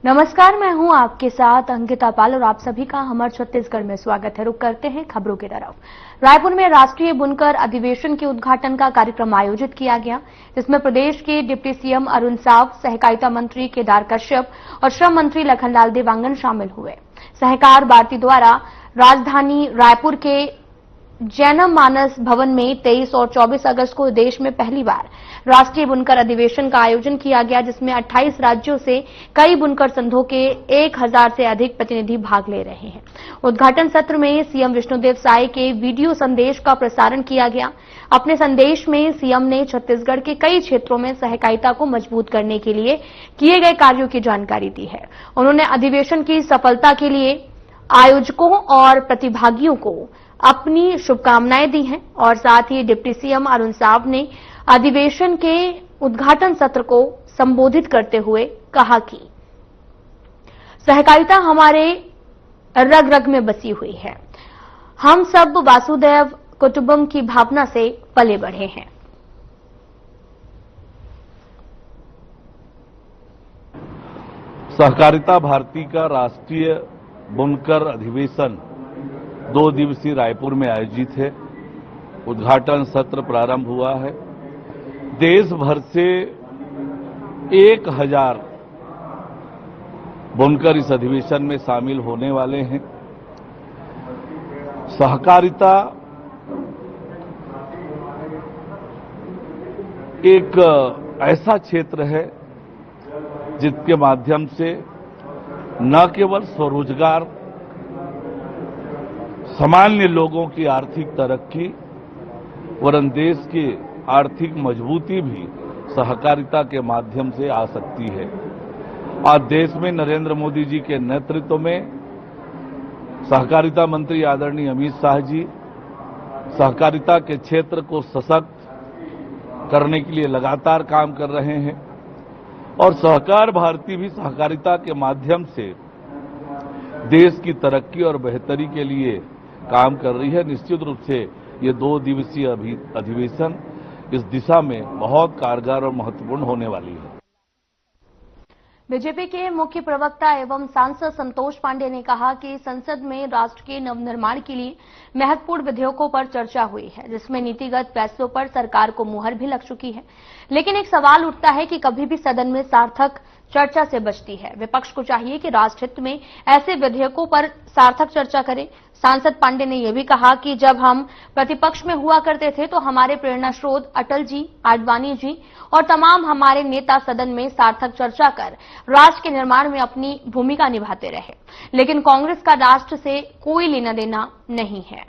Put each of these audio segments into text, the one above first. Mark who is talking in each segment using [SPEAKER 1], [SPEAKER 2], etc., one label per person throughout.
[SPEAKER 1] नमस्कार, मैं हूं आपके साथ अंकिता पाल और आप सभी का हमर छत्तीसगढ़ में स्वागत है। रुक करते हैं खबरों की तरफ। रायपुर में राष्ट्रीय बुनकर अधिवेशन के उद्घाटन का कार्यक्रम आयोजित किया गया, जिसमें प्रदेश के डिप्टी सीएम अरुण साव, सहकारिता मंत्री केदार कश्यप और श्रम मंत्री लखनलाल देवांगन शामिल हुए। सहकार भारती द्वारा राजधानी रायपुर के जैनम मानस भवन में 23 और 24 अगस्त को देश में पहली बार राष्ट्रीय बुनकर अधिवेशन का आयोजन किया गया, जिसमें 28 राज्यों से कई बुनकर संघों के 1000 से अधिक प्रतिनिधि भाग ले रहे हैं। उद्घाटन सत्र में सीएम विष्णुदेव साय के वीडियो संदेश का प्रसारण किया गया। अपने संदेश में सीएम ने छत्तीसगढ़ के कई क्षेत्रों में सहकारिता को मजबूत करने के लिए किए गए कार्यों की जानकारी दी है। उन्होंने अधिवेशन की सफलता के लिए आयोजकों और प्रतिभागियों को अपनी शुभकामनाएं दी हैं और साथ ही डिप्टी सीएम अरुण साव ने अधिवेशन के उद्घाटन सत्र को संबोधित करते हुए कहा कि सहकारिता हमारे रग रग में बसी हुई है। हम सब वासुदैव कुटुंबकम की भावना से पले बढ़े हैं।
[SPEAKER 2] सहकारिता भारती का राष्ट्रीय बुनकर अधिवेशन 2 दिवसीय रायपुर में आयोजित है। उद्घाटन सत्र प्रारंभ हुआ है। देश भर से 1000 बुनकर इस अधिवेशन में शामिल होने वाले हैं। सहकारिता एक ऐसा क्षेत्र है जिसके माध्यम से न केवल स्वरोजगार, सामान्य लोगों की आर्थिक तरक्की वरन देश की आर्थिक मजबूती भी सहकारिता के माध्यम से आ सकती है। आज देश में नरेंद्र मोदी जी के नेतृत्व में सहकारिता मंत्री आदरणीय अमित शाह जी सहकारिता के क्षेत्र को सशक्त करने के लिए लगातार काम कर रहे हैं और सहकार भारती भी सहकारिता के माध्यम से देश की तरक्की और बेहतरी के लिए काम कर रही है। निश्चित रूप से ये 2 दिवसीय अधिवेशन इस दिशा में बहुत कारगर और महत्वपूर्ण होने वाली है।
[SPEAKER 1] बीजेपी के मुख्य प्रवक्ता एवं सांसद संतोष पांडे ने कहा कि संसद में राष्ट्र के नवनिर्माण के लिए महत्वपूर्ण विधेयकों पर चर्चा हुई है, जिसमें नीतिगत फैसलों पर सरकार को मुहर भी लग चुकी है। लेकिन एक सवाल उठता है कि कभी भी सदन में सार्थक चर्चा से बचती है। विपक्ष को चाहिए कि राष्ट्र हित में ऐसे विधेयकों पर सार्थक चर्चा करे। सांसद पांडे ने यह भी कहा कि जब हम प्रतिपक्ष में हुआ करते थे तो हमारे प्रेरणा स्रोत अटल जी, आडवाणी जी और तमाम हमारे नेता सदन में सार्थक चर्चा कर राष्ट्र के निर्माण में अपनी भूमिका निभाते रहे। लेकिन कांग्रेस का राष्ट्र से कोई लेना देना नहीं है।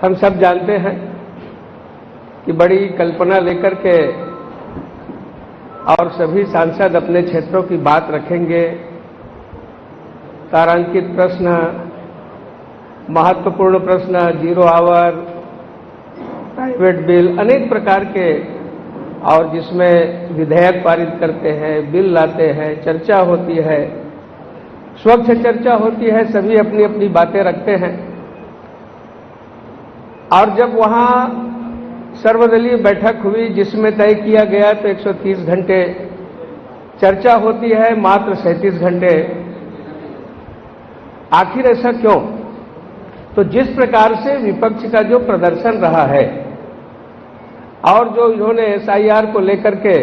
[SPEAKER 3] हम सब जानते हैं कि बड़ी कल्पना लेकर के और सभी सांसद अपने क्षेत्रों की बात रखेंगे। तारांकित प्रश्न, महत्वपूर्ण प्रश्न, 0 आवर, प्राइवेट बिल, अनेक प्रकार के, और जिसमें विधेयक पारित करते हैं, बिल लाते हैं, चर्चा होती है, स्वच्छ चर्चा होती है, सभी अपनी अपनी बातें रखते हैं। और जब वहां सर्वदलीय बैठक हुई जिसमें तय किया गया तो 130 घंटे चर्चा होती है, मात्र 37 घंटे। आखिर ऐसा क्यों? तो जिस प्रकार से विपक्ष का जो प्रदर्शन रहा है और जो इन्होंने एसआईआर को लेकर के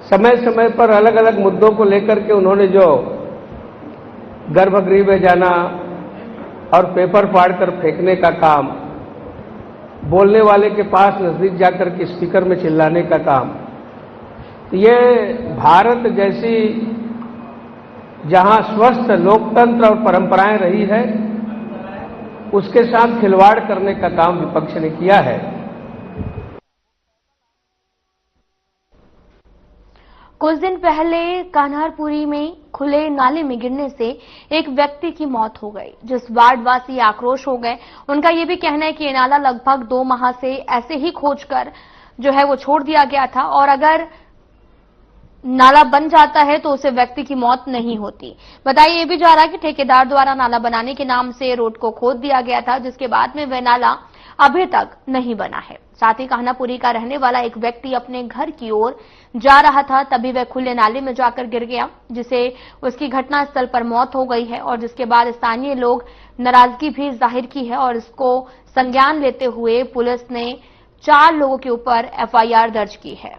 [SPEAKER 3] समय समय पर अलग अलग मुद्दों को लेकर के उन्होंने जो गर्भगृह में जाना और पेपर फाड़कर फेंकने का काम, बोलने वाले के पास नजदीक जाकर के स्पीकर में चिल्लाने का काम, ये भारत जैसी जहां स्वस्थ लोकतंत्र और परंपराएं रही है उसके साथ खिलवाड़ करने का काम विपक्ष ने किया है।
[SPEAKER 1] कुछ दिन पहले कान्हारपुरी में खुले नाले में गिरने से एक व्यक्ति की मौत हो गई, जिस वार्डवासी आक्रोश हो गए। उनका यह भी कहना है कि ये नाला लगभग 2 माह से ऐसे ही खोजकर जो है वो छोड़ दिया गया था और अगर नाला बन जाता है तो उसे व्यक्ति की मौत नहीं होती। बताया ये भी जा रहा है कि ठेकेदार द्वारा नाला बनाने के नाम से रोड को खोद दिया गया था, जिसके बाद में वह नाला अभी तक नहीं बना है। साथ ही कान्हापुरी का रहने वाला एक व्यक्ति अपने घर की ओर जा रहा था, तभी वह खुले नाले में जाकर गिर गया, जिसे उसकी घटनास्थल पर मौत हो गई है और जिसके बाद स्थानीय लोग नाराजगी भी जाहिर की है और इसको संज्ञान लेते हुए पुलिस ने 4 लोगों के ऊपर एफआईआर दर्ज की है।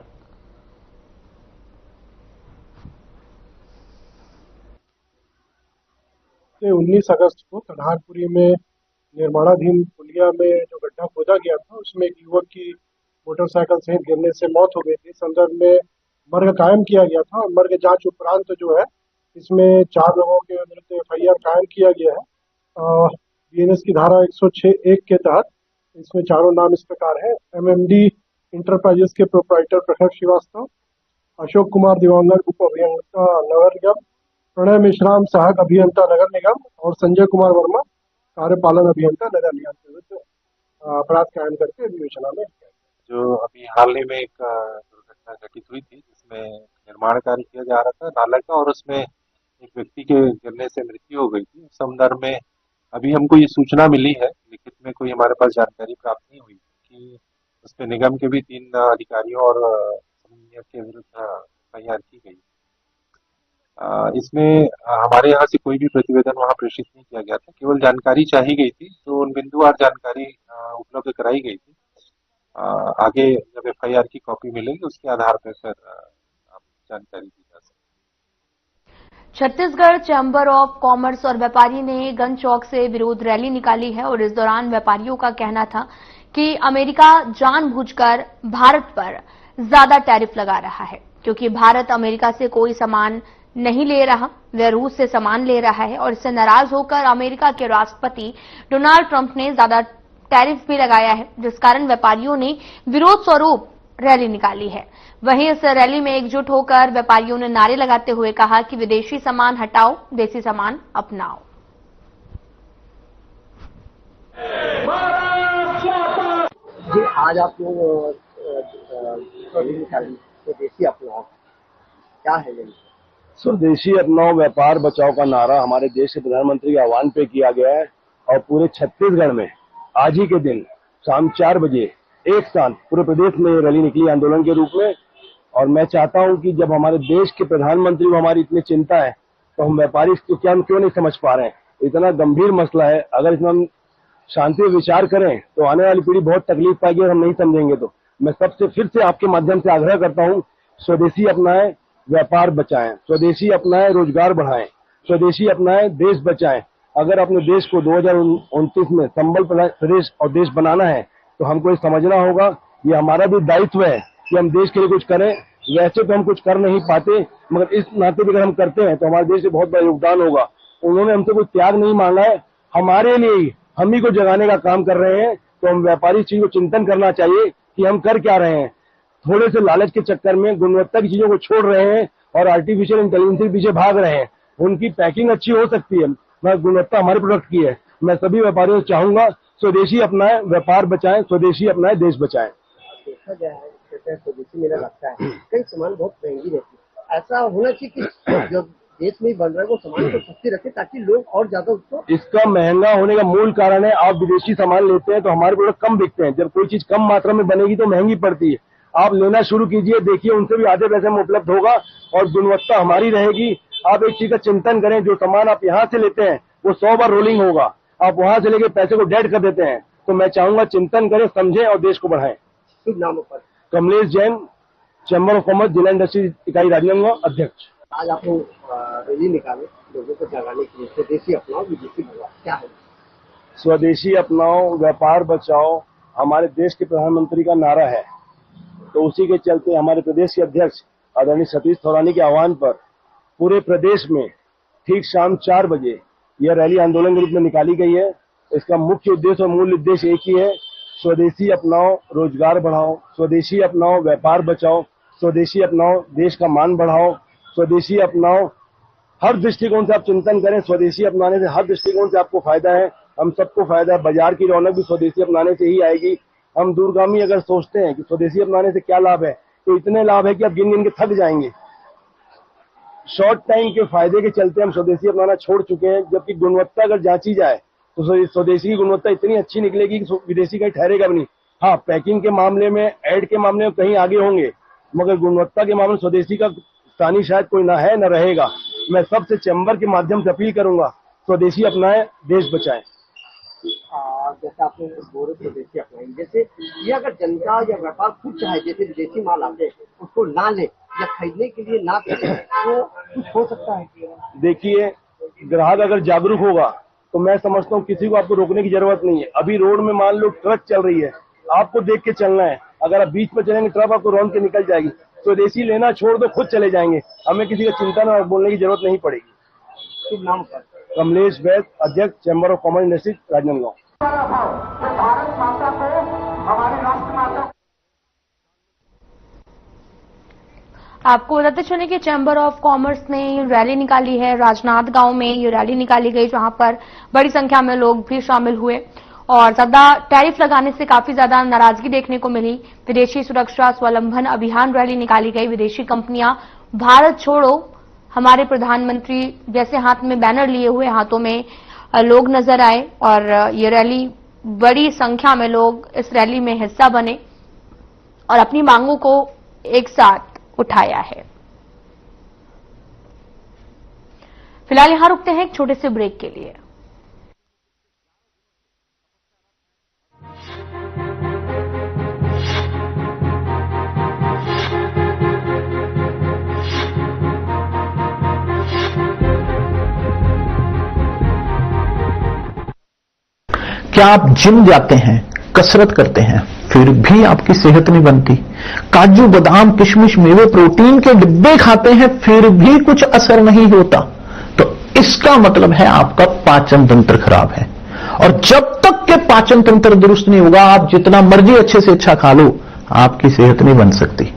[SPEAKER 4] से 19 अगस्त को कान्हापुरी में निर्माणाधीन पुलिया में जो गड्ढा खोदा गया था, उसमें एक युवक की मोटरसाइकिल सहित गिरने से मौत हो गई थी। इस संदर्भ में मर्ग कायम किया गया था और मर्ग जांच उपरांत जो है इसमें 4 लोगों के विरुद्ध एफआईआर कायम किया गया है। बीएनएस की धारा 106(1) के तहत इसमें चारों नाम इस प्रकार है। एमएमडी इंटरप्राइजेस के प्रोप्राइटर प्रखर श्रीवास्तव, अशोक कुमार दिवांगर उप अभियंता नगर निगम, प्रणय मिश्राम सहायक अभियंता नगर निगम और संजय कुमार वर्मा कार्यपालन अभियंता नगर निगम के विरुद्ध अपराध कायम करके विवेचना में।
[SPEAKER 5] जो अभी हाल ही में एक दुर्घटना घटित हुई थी जिसमें निर्माण कार्य किया जा रहा था नाला का और उसमें एक व्यक्ति के गिरने से मृत्यु हो गई थी। उस संदर्भ में अभी हमको ये सूचना मिली है, लिखित में कोई हमारे पास जानकारी प्राप्त नहीं हुई कि उसमें निगम के भी 3 अधिकारियों और समन्वयक के विरुद्ध एफआईआर की गई। इसमें हमारे यहाँ से कोई भी प्रतिवेदन वहाँ प्रेषित नहीं किया गया था, केवल जानकारी चाही गई थी, तो उन बिंदुवार जानकारी उपलब्ध कराई गई थी। आगे जब एफआईआर की कॉपी मिलेगी उसके आधार पर फिर जानकारी दी जा सकती।
[SPEAKER 1] छत्तीसगढ़ चैम्बर ऑफ कॉमर्स और व्यापारी ने गन चौक से विरोध रैली निकाली है और इस दौरान व्यापारियों का कहना था कि अमेरिका जानबूझकर भारत पर ज्यादा टैरिफ लगा रहा है, क्योंकि भारत अमेरिका से कोई सामान नहीं ले रहा, वह रूस से सामान ले रहा है और इससे नाराज होकर अमेरिका के राष्ट्रपति डोनाल्ड ट्रंप ने ज्यादा टैरिफ भी लगाया है, जिस कारण व्यापारियों ने विरोध स्वरूप रैली निकाली है। वहीं इस रैली में एकजुट होकर व्यापारियों ने नारे लगाते हुए कहा कि विदेशी सामान हटाओ, देसी सामान अपनाओ।
[SPEAKER 6] जी, आज आप लोग स्वदेशी अपनाओ, क्या है ये?
[SPEAKER 7] स्वदेशी अपनाओ व्यापार बचाओ का नारा हमारे देश के प्रधानमंत्री के आह्वान पे किया गया है और पूरे छत्तीसगढ़ में आज ही के दिन शाम 4 बजे एक साथ पूरे प्रदेश में रैली निकली आंदोलन के रूप में। और मैं चाहता हूं कि जब हमारे देश के प्रधानमंत्री को हमारी इतनी चिंता है तो हम व्यापारी इसको क्यों नहीं समझ पा रहे हैं। इतना गंभीर मसला है, अगर इसमें हम शांति में विचार करें तो आने वाली पीढ़ी बहुत तकलीफ पाएगी और हम नहीं समझेंगे। तो मैं सबसे फिर से आपके माध्यम से आग्रह करता हूं, स्वदेशी अपनाएं, व्यापार बचाएं, स्वदेशी अपनाएं, रोजगार बढ़ाएं, स्वदेशी अपनाएं, देश बचाएं। अगर अपने देश को 2029 में संबल प्रदेश और देश बनाना है तो हमको ये समझना होगा, ये हमारा भी दायित्व है कि हम देश के लिए कुछ करें। वैसे तो हम कुछ कर नहीं पाते, मगर इस नाते भी अगर हम करते हैं तो हमारे देश से बहुत बड़ा योगदान होगा। उन्होंने हमसे कोई त्याग नहीं मांगा है, हमारे लिए ही हम ही को जगाने का काम कर रहे हैं। तो हम व्यापारी चीज को चिंतन करना चाहिए कि हम कर क्या रहे हैं। थोड़े से लालच के चक्कर में गुणवत्ता की चीजों को छोड़ रहे हैं और आर्टिफिशियल इंटेलिजेंस के पीछे भाग रहे हैं। उनकी पैकिंग अच्छी हो सकती है मगर गुणवत्ता हमारे प्रोडक्ट की है। मैं सभी व्यापारियों से चाहूंगा, स्वदेशी अपनाएं, व्यापार बचाएं, स्वदेशी अपनाएं, देश बचाएं।
[SPEAKER 6] देखा गया है स्वदेशी मेरा लगता है कई सामान बहुत महंगी रहती है, ऐसा होना चाहिए कि जो देश में बन रहा है वो सामान को सस्ती रखे ताकि लोग और ज्यादा उसको।
[SPEAKER 7] इसका महंगा होने का मूल कारण है आप विदेशी सामान लेते हैं तो हमारे प्रोडक्ट कम बिकते हैं। जब कोई चीज कम मात्रा में बनेगी तो महंगी पड़ती है। आप लेना शुरू कीजिए, देखिए उनसे भी आधे पैसे में उपलब्ध होगा और गुणवत्ता हमारी रहेगी। आप एक चीज का चिंतन करें, जो सामान आप यहाँ से लेते हैं वो 100 बार रोलिंग होगा, आप वहां से लेके पैसे को डेड कर देते हैं। तो मैं चाहूंगा चिंतन करें, समझें और देश को बढ़ाएं।
[SPEAKER 6] शुभ नामों पर
[SPEAKER 7] Kamlesh Jain, chamber of commerce जिला इंडस्ट्री इकाई राजनांदगांव अध्यक्ष।
[SPEAKER 6] आज आप लोग रैली निकाले लोगों को जगाने के लिए, स्वदेशी अपनाओ विदेशी भगाओ, क्या है?
[SPEAKER 7] स्वदेशी अपनाओ व्यापार बचाओ हमारे देश के प्रधानमंत्री का नारा है। तो उसी के चलते हमारे प्रदेश के अध्यक्ष आदरणीय सतीश थौरानी के आह्वान पर पूरे प्रदेश में ठीक शाम 4 बजे यह रैली आंदोलन के रूप में निकाली गई है। इसका मुख्य उद्देश्य और मूल उद्देश्य एक ही है, स्वदेशी अपनाओ, रोजगार बढ़ाओ, स्वदेशी अपनाओ, व्यापार बचाओ, स्वदेशी अपनाओ, देश का मान बढ़ाओ, स्वदेशी अपनाओ। हर दृष्टिकोण से आप चिंतन करें, स्वदेशी अपनाने से हर दृष्टिकोण से आपको फायदा है, हम सबको फायदा है। बाजार की रौनक भी स्वदेशी अपनाने से ही आएगी। हम दूरगामी अगर सोचते हैं कि स्वदेशी अपनाने से क्या लाभ है तो इतने लाभ है कि आप गिन गिन के थक जाएंगे। शॉर्ट टाइम के फायदे के चलते हम स्वदेशी अपनाना छोड़ चुके हैं, जबकि गुणवत्ता अगर जांची जाए तो स्वदेशी की गुणवत्ता इतनी अच्छी निकलेगी कि विदेशी कहीं ठहरेगा भी नहीं। हाँ, पैकिंग के मामले में, एड के मामले में कहीं आगे होंगे, मगर गुणवत्ता के मामले में स्वदेशी का स्थानीय शायद कोई ना है, न रहेगा। मैं सबसे चैम्बर के माध्यम से अपील करूंगा, स्वदेशी अपनाएं, देश बचाएं।
[SPEAKER 6] जैसे आपने बोले स्वदेशी अपनाएंगे, जैसे ये अगर जनता या व्यापार खुद चाहे, जैसे विदेशी माल आते हैं उसको ना ले या खरीदने के लिए ना करें, तो कुछ हो सकता है?
[SPEAKER 7] देखिए, ग्राहक अगर जागरूक होगा तो मैं समझता हूँ किसी को आपको रोकने की जरूरत नहीं है। अभी रोड में मान लो ट्रक चल रही है, आपको देख के चलना है। अगर आप बीच में चलेंगे, ट्रक आपको रौंद के निकल जाएगी। स्वदेशी लेना छोड़ दो, खुद चले जाएंगे, हमें किसी का चिंता न बोलने की जरूरत नहीं पड़ेगी।
[SPEAKER 6] शुभ नाम पर
[SPEAKER 7] कमलेश वैद, अध्यक्ष chamber of commerce industries, Rajnandgaon.
[SPEAKER 1] आपको बताते चले कि चैम्बर ऑफ कॉमर्स ने रैली निकाली है। राजनांदगांव में ये रैली निकाली गई, जहां पर बड़ी संख्या में लोग भी शामिल हुए और ज्यादा टैरिफ लगाने से काफी ज्यादा नाराजगी देखने को मिली। विदेशी सुरक्षा स्वावलंबन अभियान रैली निकाली गई। विदेशी कंपनियां भारत छोड़ो, हमारे प्रधानमंत्री जैसे हाथ में बैनर लिए हुए हाथों में लोग नजर आए और ये रैली, बड़ी संख्या में लोग इस रैली में हिस्सा बने और अपनी मांगों को एक साथ उठाया है। फिलहाल यहां रुकते हैं एक छोटे से ब्रेक के लिए।
[SPEAKER 8] क्या आप जिम जाते हैं, कसरत करते हैं, फिर भी आपकी सेहत नहीं बनती? काजू बादाम किशमिश मेवे प्रोटीन के डिब्बे खाते हैं, फिर भी कुछ असर नहीं होता? तो इसका मतलब है आपका पाचन तंत्र खराब है। और जब तक के पाचन तंत्र दुरुस्त नहीं होगा, आप जितना मर्जी अच्छे से अच्छा खा लो, आपकी सेहत नहीं बन सकती।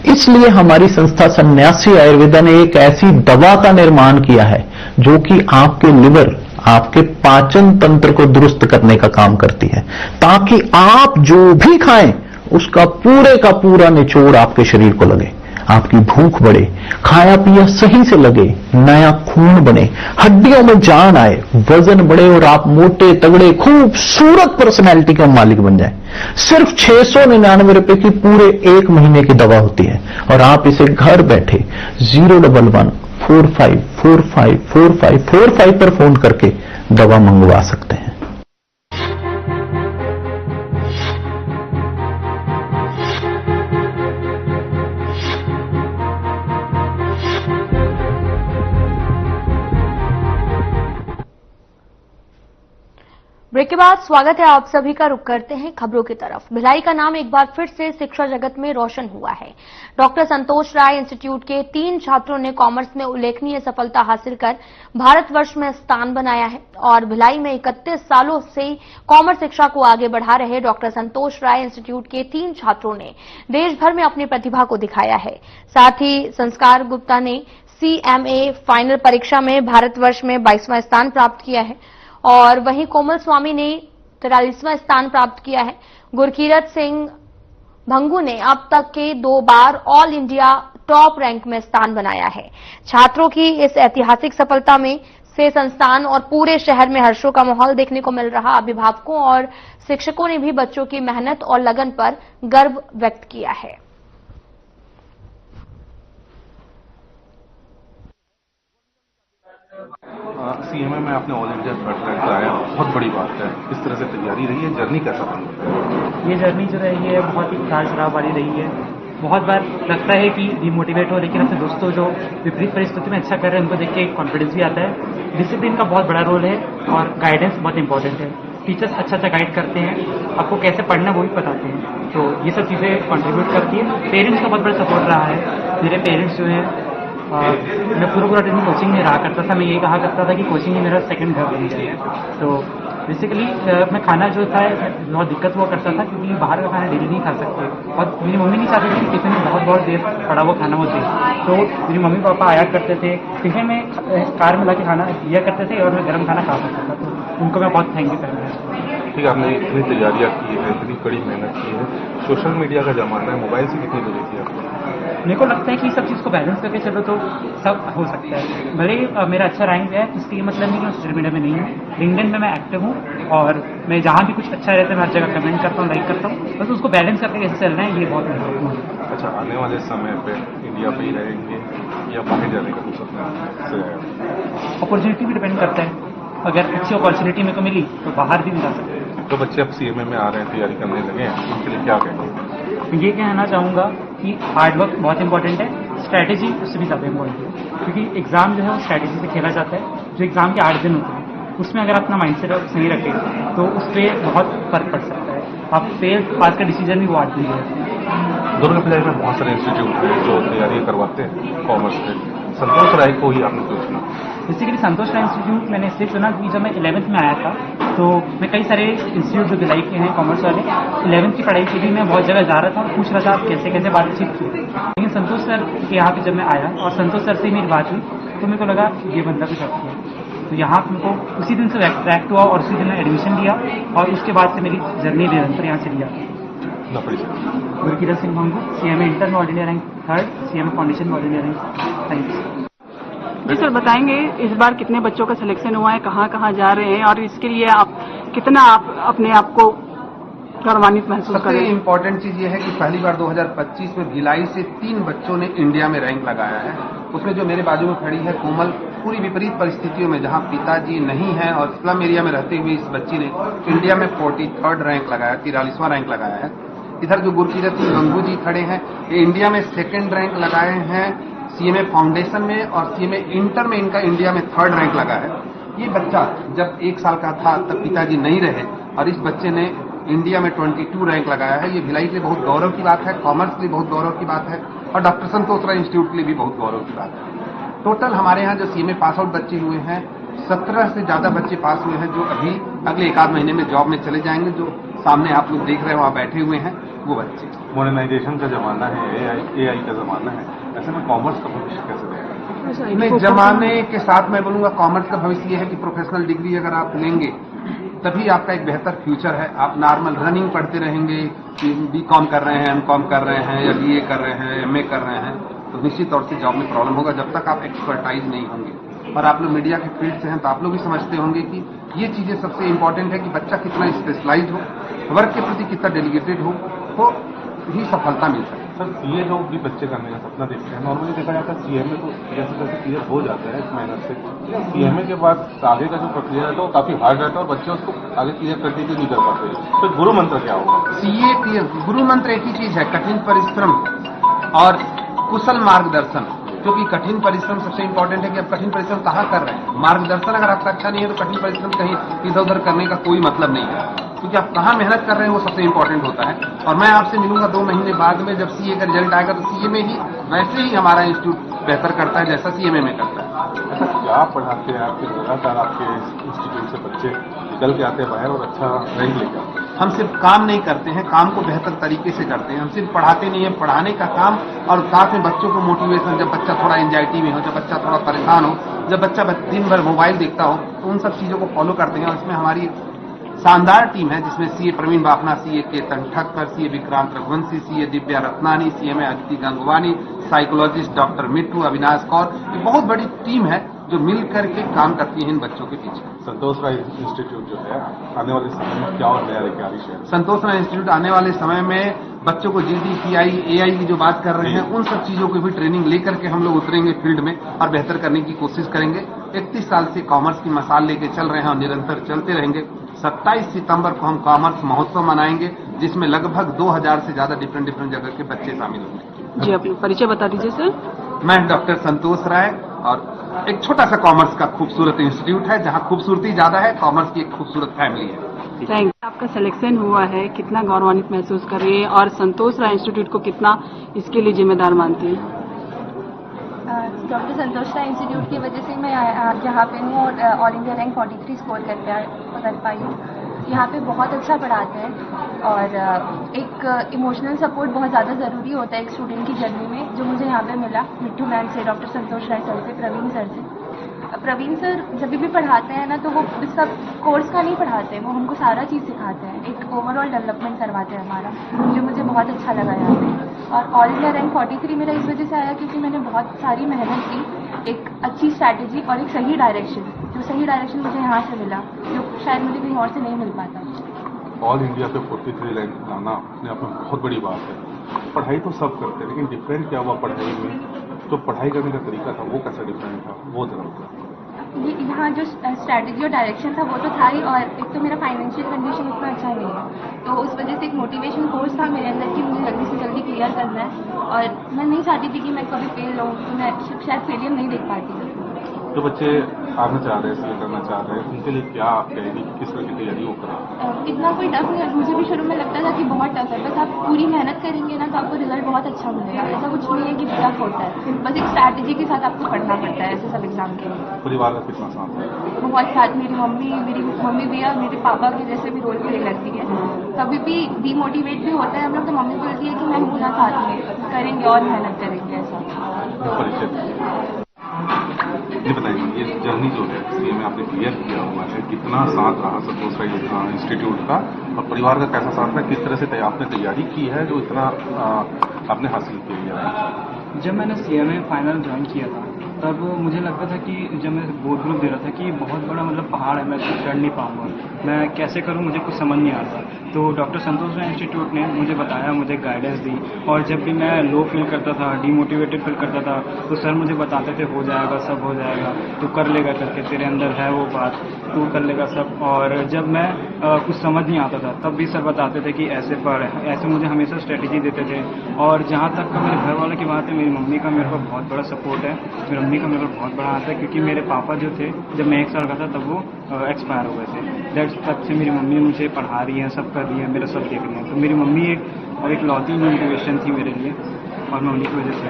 [SPEAKER 8] इसलिए हमारी संस्था सन्यासी आयुर्वेदा ने एक ऐसी दवा का निर्माण किया है जो कि आपके लिवर, आपके पाचन तंत्र को दुरुस्त करने का काम करती है, ताकि आप जो भी खाएं उसका पूरे का पूरा निचोड़ आपके शरीर को लगे, आपकी भूख बढ़े, खाया पिया सही से लगे, नया खून बने, हड्डियों में जान आए, वजन बढ़े और आप मोटे तगड़े खूबसूरत पर्सनैलिटी के मालिक बन जाए। सिर्फ 699 रुपए की पूरे 1 महीने की दवा होती है और आप इसे घर बैठे 011-45454545 पर फोन करके दवा मंगवा सकते हैं।
[SPEAKER 1] ब्रेक के बाद स्वागत है आप सभी का। रुक करते हैं खबरों की तरफ। भिलाई का नाम एक बार फिर से शिक्षा जगत में रोशन हुआ है। डॉक्टर संतोष राय इंस्टीट्यूट के 3 छात्रों ने कॉमर्स में उल्लेखनीय सफलता हासिल कर भारतवर्ष में स्थान बनाया है और भिलाई में 31 सालों से कॉमर्स शिक्षा को आगे बढ़ा रहे डॉक्टर संतोष राय इंस्टीट्यूट के 3 छात्रों ने देश भर में अपनी प्रतिभा को दिखाया है। साथ ही संस्कार गुप्ता ने CMA फाइनल परीक्षा में भारतवर्ष में 22वां स्थान प्राप्त किया है और वहीं कोमल स्वामी ने 43वां स्थान प्राप्त किया है। गुरकीरत सिंह भंगू ने अब तक के 2 बार ऑल इंडिया टॉप रैंक में स्थान बनाया है। छात्रों की इस ऐतिहासिक सफलता में से संस्थान और पूरे शहर में हर्षों का माहौल देखने को मिल रहा। अभिभावकों और शिक्षकों ने भी बच्चों की मेहनत और लगन पर गर्व व्यक्त किया है।
[SPEAKER 5] CMA में आपने ऑल इंडिया थर्ड रैंक लाया, बहुत बड़ी बात है। इस तरह से तैयारी रही है, जर्नी कैसा रहा?
[SPEAKER 9] ये जर्नी जो रही है बहुत ही उतार चढ़ाव वाली रही है। बहुत बार लगता है कि डिमोटिवेट हो, लेकिन अपने दोस्तों जो विपरीत परिस्थिति में अच्छा कर रहे हैं उनको देख के एक कॉन्फिडेंस भी आता है। डिसिप्लिन का बहुत बड़ा रोल है और गाइडेंस बहुत इंपॉर्टेंट है। टीचर्स अच्छा गाइड करते हैं, आपको कैसे पढ़ना वो भी बताते हैं, तो ये सब चीज़ें कंट्रीब्यूट करती है। पेरेंट्स का बहुत बड़ा सपोर्ट रहा है। मेरे पेरेंट्स जो है, मैं पूरा दिन कोचिंग में रहा करता था। मैं ये कहा करता था कि कोचिंग ही मेरा सेकंड घर बन गया है। तो बेसिकली मैं खाना जो था बहुत दिक्कत हुआ करता था, क्योंकि बाहर का खाना डेली नहीं खा सकते और मेरी मम्मी नहीं चाहती थी कि टिफिन में बहुत देर पड़ा हुआ खाना होते। तो मेरे मम्मी पापा आया करते थे, टिफिन में कार में ला के खाना दिया करते थे और मैं गर्म खाना खा सकता था। तो उनको मैं बहुत थैंक यू करना है।
[SPEAKER 5] ठीक है, आपने इतनी तैयारियाँ की है, इतनी कड़ी मेहनत की है। सोशल मीडिया का जमाना है, मोबाइल से कितनी दूरी थी आपको?
[SPEAKER 9] मेरे को लगता है कि सब चीज़ को बैलेंस करके चलो तो सब हो सकता है। भले ही मेरा अच्छा रैंक है, इसके ये मतलब नहीं कि मैं सोशल मीडिया में नहीं हूँ। लिंक्डइन में मैं एक्टिव हूँ और मैं जहाँ भी कुछ अच्छा रहता है मैं हर जगह कमेंट करता हूँ, लाइक करता हूँ। बस उसको बैलेंस करके कैसे चलना है ये बहुत महत्वपूर्ण है।
[SPEAKER 5] अच्छा, आने वाले समय पे इंडिया पे ही रहेंगे या बाहर जाने का कुछ सपना?
[SPEAKER 9] अपॉर्चुनिटी भी डिपेंड करता है। अगर अच्छी अपॉर्चुनिटी मेरे को मिली तो बाहर भी जा सकते हैं।
[SPEAKER 5] तो बच्चे अब सीएमए में आ रहे हैं, तैयारी करने लगे हैं, उनके लिए क्या कहेंगे?
[SPEAKER 9] ये कहना चाहूँगा कि हार्डवर्क बहुत इंपॉर्टेंट है, स्ट्रैटेजी उससे भी ज़्यादा इंपॉर्टेंट है। क्योंकि एग्जाम जो है वो स्ट्रैटेजी से खेला जाता है। जो एग्जाम के 8 दिन होते हैं उसमें अगर अपना माइंडसेट सही रखें तो उस पर बहुत फर्क पड़ सकता है। आप फेल पास का डिसीजन भी वो 8 दिन है।
[SPEAKER 5] दुर्ग भिलाई में बहुत सारे इंस्टीट्यूट हैं जो तैयारी करवाते हैं कॉमर्स में। संतोष राय को ही आपने क्यों चुना?
[SPEAKER 9] बेसिकली संतोष राय इंस्टीट्यूट मैंने इसलिए चुना कि जब मैं 11th में आया था तो मैं कई सारे इंस्टीट्यूट जो भिलाई के हैं कॉमर्स वाले, 11th की पढ़ाई के लिए मैं बहुत जगह जा रहा था और पूछ रहा था आप कैसे कैसे बातचीत की। लेकिन संतोष सर के यहाँ पे जब मैं आया और संतोष सर से मेरी बात हुई तो मेरे को लगा ये बंदा कुछ अच्छा है। तो यहाँ मेरे को उसी दिन से अट्रैक्ट हुआ और उसी दिन मैं एडमिशन लिया और उसके बाद से मेरी जर्नी निरंतर यहाँ चली जाती है। गुरकीरत सिंह भंगू, CMA इंटर में all India rank 3rd, CMA foundation में ऑल इंडिया रैंक। थैंक्स।
[SPEAKER 10] जी सर, बताएंगे इस बार कितने बच्चों का सिलेक्शन हुआ है, कहाँ कहाँ जा रहे हैं और इसके लिए आप कितना अपने आप को गौरवान्वित महसूस करें?
[SPEAKER 11] सबसे इम्पोर्टेंट चीज ये है कि पहली बार 2025 में भिलाई से 3 बच्चों ने इंडिया में रैंक लगाया है। उसमें जो मेरे बाजू में खड़ी है कोमल, पूरी विपरीत परिस्थितियों में जहां पिताजी नहीं है और स्लम एरिया में रहते हुए इस बच्ची ने इंडिया में 43rd रैंक लगाया, 43वां रैंक लगाया है। इधर जो गुरकीरत सिंह गंगू जी खड़े हैं, ये इंडिया में 2nd रैंक लगाए हैं CMA फाउंडेशन में और CMA इंटर में इनका इंडिया में 3rd रैंक लगा है। ये बच्चा जब 1 साल का था तब पिताजी नहीं रहे और इस बच्चे ने इंडिया में 22 रैंक लगाया है। ये भिलाई के लिए बहुत गौरव की बात है, कॉमर्स के लिए बहुत गौरव की बात है और डॉक्टर संतोष राय इंस्टीट्यूट के लिए भी बहुत गौरव की बात है। टोटल हमारे यहाँ जो CMA पास आउट बच्चे हुए हैं 17 से ज्यादा बच्चे पास हुए हैं जो अभी अगले 1 महीने में जॉब में चले जाएंगे। जो सामने आप लोग देख रहे हैं वहाँ बैठे हुए हैं वो बच्चे।
[SPEAKER 5] मॉडर्नाइजेशन का जमाना है, AI का जमाना है, ऐसे में कॉमर्स का भविष्य कैसे रहेगा?
[SPEAKER 11] नहीं, जमाने के साथ मैं बोलूंगा कॉमर्स का भविष्य ये है कि प्रोफेशनल डिग्री अगर आप लेंगे तभी आपका एक बेहतर फ्यूचर है। आप नॉर्मल रनिंग पढ़ते रहेंगे कि BCom कर रहे हैं, MCom कर रहे हैं या BA कर रहे हैं, MA कर रहे हैं तो निश्चित तौर से जॉब में प्रॉब्लम होगा जब तक आप एक्सपर्टाइज नहीं होंगे। और आप लोग मीडिया के फील्ड से हैं तो आप लोग भी समझते होंगे कि ये चीजें सबसे इंपॉर्टेंट है कि बच्चा कितना स्पेशलाइज हो, वर्क के प्रति कितना डेडिकेटेड हो तो ही सफलता मिल सकती है।
[SPEAKER 5] सर, CA जो भी बच्चे करने का सपना देखते हैं, नॉर्मली देखा जाता है CMA तो जैसे जैसे क्लियर हो जाता है इस मेहनत से, CMA के बाद आगे का जो प्रक्रिया रहता है वो काफी हार्ड रहता है और बच्चे उसको आगे क्लियर करने के नहीं कर पाते। तो गुरु मंत्र क्या होगा?
[SPEAKER 11] CA क्लियर गुरु मंत्र एक ही चीज है, कठिन परिश्रम और कुशल मार्गदर्शन। क्योंकि कठिन परिश्रम सबसे इंपॉर्टेंट है कि आप कठिन परिश्रम कहाँ कर रहे हैं। मार्गदर्शन अगर आपका अच्छा नहीं है तो कठिन परिश्रम कहीं इधर उधर करने का कोई मतलब नहीं है, क्योंकि आप कहाँ मेहनत कर रहे हैं वो सबसे इंपॉर्टेंट होता है। और मैं आपसे मिलूंगा 2 महीने बाद में जब CA का रिजल्ट आएगा तो CA में ही वैसे ही हमारा इंस्टीट्यूट बेहतर करता है जैसा CMA में करता है।
[SPEAKER 5] ऐसा क्या पढ़ाते हैं आपके लगातार आपके इंस्टीट्यूट से बच्चे निकल के आते हैं बाहर और अच्छा रैंक लेके आते हैं?
[SPEAKER 11] हम सिर्फ काम नहीं करते हैं, काम को बेहतर तरीके से करते हैं। हम सिर्फ पढ़ाते नहीं है, पढ़ाने का काम और साथ में बच्चों को मोटिवेशन, जब बच्चा थोड़ा एंजाइटी में हो, जब बच्चा थोड़ा परेशान हो, जब बच्चा दिन भर मोबाइल देखता हो तो उन सब चीजों को फॉलो करते हैं। और इसमें हमारी शानदार टीम है जिसमें CA Praveen Bafna, CA Ketan Thakkar, CA Vikrant Raghuvanshi, CA Divya Ratnani, CMA Aditi Gangwani, psychologist doctor Mittu, Avinash Kaur, ये बहुत बड़ी टीम है जो मिल करके काम करती है इन बच्चों के पीछे।
[SPEAKER 5] संतोष राय इंस्टीट्यूट जो है आने वाले समय में क्या और नया लेके आ रही है?
[SPEAKER 11] संतोष राय इंस्टीट्यूट आने वाले समय में बच्चों को GD, PI, AI की जो बात कर रहे हैं उन सब चीजों की भी ट्रेनिंग लेकर के हम लोग उतरेंगे फील्ड में और बेहतर करने की कोशिश करेंगे। 31 साल से कॉमर्स की मसाल लेके चल रहे हैं और निरंतर चलते रहेंगे। 27 सितंबर को हम कॉमर्स महोत्सव मनाएंगे जिसमें लगभग 2000 से ज्यादा डिफरेंट जगह के बच्चे शामिल होंगे।
[SPEAKER 10] जी, अपना परिचय बता दीजिए सर।
[SPEAKER 11] मैं डॉक्टर संतोष राय और एक छोटा सा कॉमर्स का खूबसूरत इंस्टीट्यूट है जहां खूबसूरती ज्यादा है, कॉमर्स की एक खूबसूरत फैमिली है।
[SPEAKER 10] Thank you. आपका सिलेक्शन हुआ है, कितना गौरवान्वित महसूस कर रही है और संतोष राय इंस्टीट्यूट को कितना इसके लिए जिम्मेदार मानती है?
[SPEAKER 12] डॉक्टर संतोष राय इंस्टीट्यूट की वजह से मैं यहाँ पे हूँ और ऑल इंडिया रैंक 43 स्कोर कर पाई हूँ। यहाँ पे बहुत अच्छा पढ़ाते हैं और एक इमोशनल सपोर्ट बहुत ज़्यादा ज़रूरी होता है एक स्टूडेंट की जर्नी में, जो मुझे यहाँ पे मिला मिट्टू मैम से, डॉक्टर संतोष राय सर से, प्रवीण सर से। प्रवीण सर जब भी पढ़ाते हैं ना तो वो सब कोर्स का नहीं पढ़ाते हैं, वो हमको सारा चीज़ सिखाते हैं, एक ओवरऑल डेवलपमेंट करवाते हैं हमारा, जो मुझे बहुत अच्छा लगा यहाँ पे। और ऑल इंडिया रैंक 43 मेरा इस वजह से आया क्योंकि मैंने बहुत सारी मेहनत की, एक अच्छी स्ट्रैटेजी और एक सही डायरेक्शन, जो सही डायरेक्शन मुझे यहाँ से मिला, जो शायद मुझे कहीं और से नहीं मिल पाता।
[SPEAKER 13] ऑल इंडिया पे 43 रैंक लाना अपने आप में बहुत बड़ी बात है। पढ़ाई तो सब करते हैं, लेकिन डिफरेंट क्या हुआ पढ़ाई में, जो पढ़ाई करने का तरीका था वो कैसा डिफरेंट था, वो जरा बताओ।
[SPEAKER 12] यहाँ जो स्ट्रैटेजी और डायरेक्शन था वो तो था ही, और एक तो मेरा फाइनेंशियल कंडीशन इतना अच्छा नहीं है, तो उस वजह से एक मोटिवेशन कोर्स था मेरे अंदर कि मुझे जल्दी से जल्दी क्लियर करना है, और मैं नहीं चाहती थी कि मैं कभी फेल हूँ, तो मैं शायद फेलियर नहीं देख पाती।
[SPEAKER 13] जो बच्चे आना चाह रहे हैं, इसलिए करना चाह रहे हैं, उनके लिए क्या आप कहेंगे कि किस तरह की तैयारी वो करें?
[SPEAKER 12] इतना कोई टफ नहीं है, मुझे भी शुरू में लगता था कि बहुत टफ है, बस आप पूरी मेहनत करेंगे ना तो आपको रिजल्ट बहुत अच्छा मिलेगा। ऐसा कुछ नहीं है कि टफ होता है, बस एक स्ट्रैटेजी के साथ आपको पढ़ना पड़ता है ऐसे सब एग्जाम के लिए।
[SPEAKER 13] परिवार का कितना साथ है?
[SPEAKER 12] बहुत साथ, मेरी मम्मी भी है, मेरे पापा के जैसे भी रोल प्ले करती है, कभी भी डीमोटिवेट भी होता है हम लोग तो मम्मी बोलती है कि मैं हूँ ना साथ में, करेंगे और मेहनत करेंगे ऐसा।
[SPEAKER 13] ये बताइए, ये जर्नी जो है सीए में आपने क्लियर किया हुआ है, कितना साथ रहा संतोष राय इंस्टीट्यूट का, और परिवार का कैसा साथ रहा, किस तरह से आपने तैयारी की है जो इतना आपने हासिल किया है?
[SPEAKER 9] जब मैंने सीए में फाइनल ज्वाइन किया था तब मुझे लगता था कि जब मैं बोर्ड ग्रुप दे रहा था कि बहुत बड़ा मतलब पहाड़ है, मैं इसको चढ़ नहीं पाऊंगा, मैं कैसे करूं, मुझे कुछ समझ नहीं आता। तो डॉक्टर संतोष राय इंस्टीट्यूट ने मुझे बताया, मुझे गाइडेंस दी, और जब भी मैं लो फील करता था, डीमोटिवेटेड फील करता था, तो सर मुझे बताते थे हो जाएगा, सब हो जाएगा, तू कर लेगा करके, तेरे अंदर है वो बात, तू कर लेगा सब। और जब मैं कुछ समझ नहीं आता था तब भी सर बताते थे कि ऐसे पढ़, ऐसे मुझे हमेशा स्ट्रेटेजी देते थे। और जहाँ तक मेरे घर वालों की बात है, मेरी मम्मी का मेरे को बहुत बड़ा सपोर्ट है, मेरी मम्मी का मेरे को बहुत बड़ा हाथ है, क्योंकि मेरे पापा जो थे जब मैं 1 साल का था तब वो एक्सपायर हो गए थे। तब से मेरी मम्मी मुझे पढ़ा रही है, सब कर रही है, मेरा सब देख रही है, तो मेरी मम्मी एक लौती मोटिवेशन थी मेरे लिए, और मैं उन्हीं की वजह से।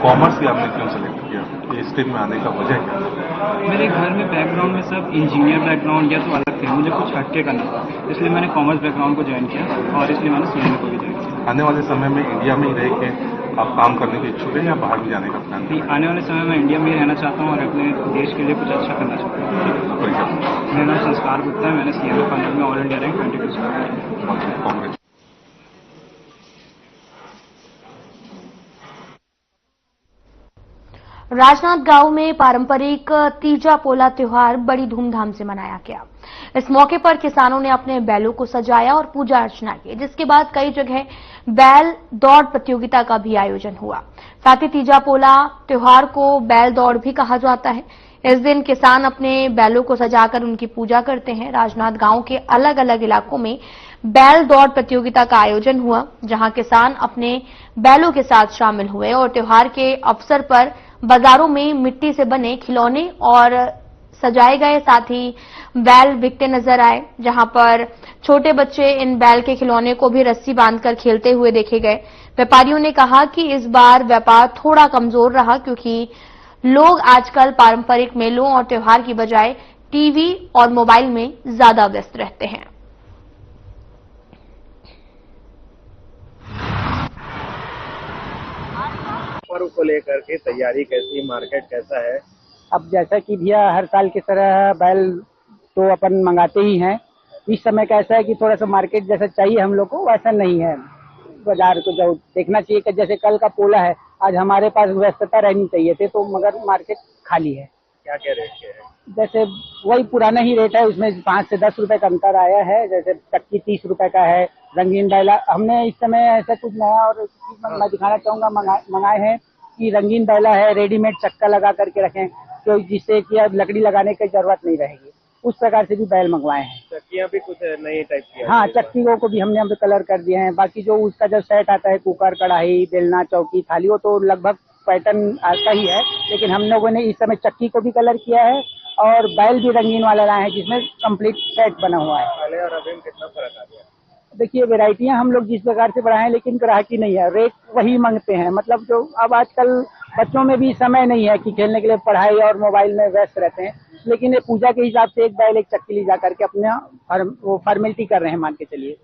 [SPEAKER 13] कॉमर्स ही आपने क्यों सेलेक्ट किया, इस स्ट्रीम में आने का वजह क्या था?
[SPEAKER 9] मेरे घर में बैकग्राउंड में सब इंजीनियर बैकग्राउंड या तो अलग थे, मुझे कुछ हटके करना था, इसलिए मैंने कॉमर्स बैकग्राउंड को ज्वाइन किया, और इसलिए मैंने सीए को भी ज्वाइन किया।
[SPEAKER 13] आने वाले समय में इंडिया में ही रह के आप काम करने के इच्छुक हैं या बाहर भी जाने का प्लान है?
[SPEAKER 9] आने वाले समय में इंडिया में ही रहना चाहता हूँ और अपने देश के लिए कुछ अच्छा करना चाहता हूँ। मेरा नाम संस्कार गुप्ता है, मैंने सीए में फाइनल में ऑल इंडिया रैंक 22 किया।
[SPEAKER 1] राजनांदगांव में पारंपरिक तीजा पोला त्योहार बड़ी धूमधाम से मनाया गया। इस मौके पर किसानों ने अपने बैलों को सजाया और पूजा अर्चना की, जिसके बाद कई जगह बैल दौड़ प्रतियोगिता का भी आयोजन हुआ। साथ ही तीजा पोला त्योहार को बैल दौड़ भी कहा जाता है। इस दिन किसान अपने बैलों को सजाकर उनकी पूजा करते हैं। राजनांदगांव के अलग अलग इलाकों में बैल दौड़ प्रतियोगिता का आयोजन हुआ, जहां किसान अपने बैलों के साथ शामिल हुए और त्योहार के अवसर पर बाजारों में मिट्टी से बने खिलौने और सजाए गए, साथ ही बैल बिकते नजर आए, जहां पर छोटे बच्चे इन बैल के खिलौने को भी रस्सी बांधकर खेलते हुए देखे गए। व्यापारियों ने कहा कि इस बार व्यापार थोड़ा कमजोर रहा, क्योंकि लोग आजकल पारंपरिक मेलों और त्योहार की बजाय टीवी और मोबाइल में ज्यादा व्यस्त रहते हैं।
[SPEAKER 14] पर्व को लेकर के तैयारी कैसी, मार्केट कैसा है? अब जैसा कि भैया हर साल की तरह बैल तो अपन मंगाते ही हैं। इस समय कैसा है कि थोड़ा सा मार्केट जैसा चाहिए हम लोग को वैसा नहीं है। बाजार को जो देखना चाहिए कि जैसे कल का पोला है, आज हमारे पास व्यस्तता रहनी चाहिए थे, तो मगर मार्केट खाली है। क्या क्या रेट के है? जैसे वही पुराना ही रेट है, उसमें 5 से 10 रुपए का अंतर आया है। जैसे चक्की 30 रुपए का है, रंगीन बैला हमने इस समय ऐसा कुछ नया और मैं दिखाना चाहूंगा मंगाए हैं कि रंगीन बैला है, रेडीमेड चक्का लगा करके रखें, तो जिससे कि अब लकड़ी लगाने की जरूरत नहीं रहेगी। उस प्रकार से भी बैल मंगवाए हैं।
[SPEAKER 5] चक्कियाँ भी कुछ नई टाइप की?
[SPEAKER 14] हाँ, चक्कियों को भी हमने यहाँ पे कलर कर दिए हैं। बाकी जो उसका जो सेट आता है, कुकर, कढ़ाई, बेलना, चौकी, थाली, वो तो लगभग पैटर्न आता ही है, लेकिन हम लोगों ने इस समय चक्की को भी कलर किया है और बैल भी रंगीन वाला लाए हैं, जिसमें कंप्लीट सेट बना हुआ है।
[SPEAKER 5] पहले और अभी में कितना फर्क आ गया?
[SPEAKER 14] देखिए, वेराइटियां हम लोग जिस प्रकार से बढ़ाएं, लेकिन ग्राहकी नहीं है, रेट वही मांगते हैं। मतलब जो अब आजकल बच्चों में भी समय नहीं है कि खेलने के लिए, पढ़ाई और मोबाइल में व्यस्त रहते हैं, लेकिन ये पूजा के हिसाब से एक बैल एक चक्की ले जा करके अपना वो फॉर्मेलिटी कर रहे हैं, मान के चलिए।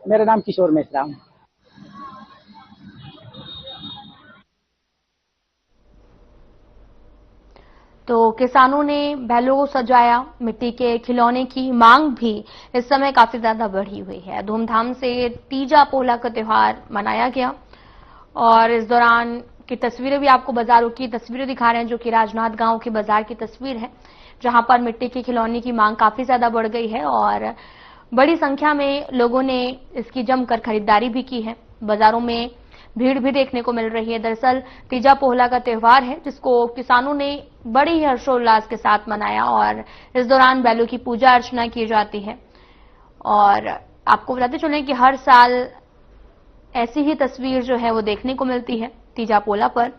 [SPEAKER 14] मेरा नाम किशोर मिश्रा।
[SPEAKER 1] तो किसानों ने बैलों को सजाया। मिट्टी के खिलौने की मांग भी इस समय काफी ज्यादा बढ़ी हुई है। धूमधाम से तीजा पोला का त्योहार मनाया गया और इस दौरान की तस्वीरें भी आपको बाजारों की तस्वीरें दिखा रहे हैं, जो कि राजनाथ गांव के बाजार की तस्वीर है, जहां पर मिट्टी के खिलौने की मांग काफी ज्यादा बढ़ गई है और बड़ी संख्या में लोगों ने इसकी जमकर खरीदारी भी की है। बाजारों में भीड़ भी देखने को मिल रही है। दरअसल तीजा पोहला का त्योहार है, जिसको किसानों ने बड़े ही हर्षोल्लास के साथ मनाया और इस दौरान बैलों की पूजा अर्चना की जाती है। और आपको बताते चलें कि हर साल ऐसी ही तस्वीर जो है वो देखने को मिलती है तीजा पोला पर,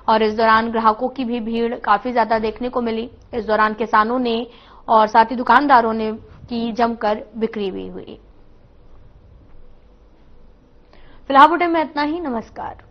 [SPEAKER 1] और इस दौरान ग्राहकों की भी भीड़ काफी ज्यादा देखने को मिली। इस दौरान किसानों ने और साथ ही दुकानदारों ने की जमकर बिक्री भी हुई। फिलहाल बुलेटिन में इतना ही। नमस्कार।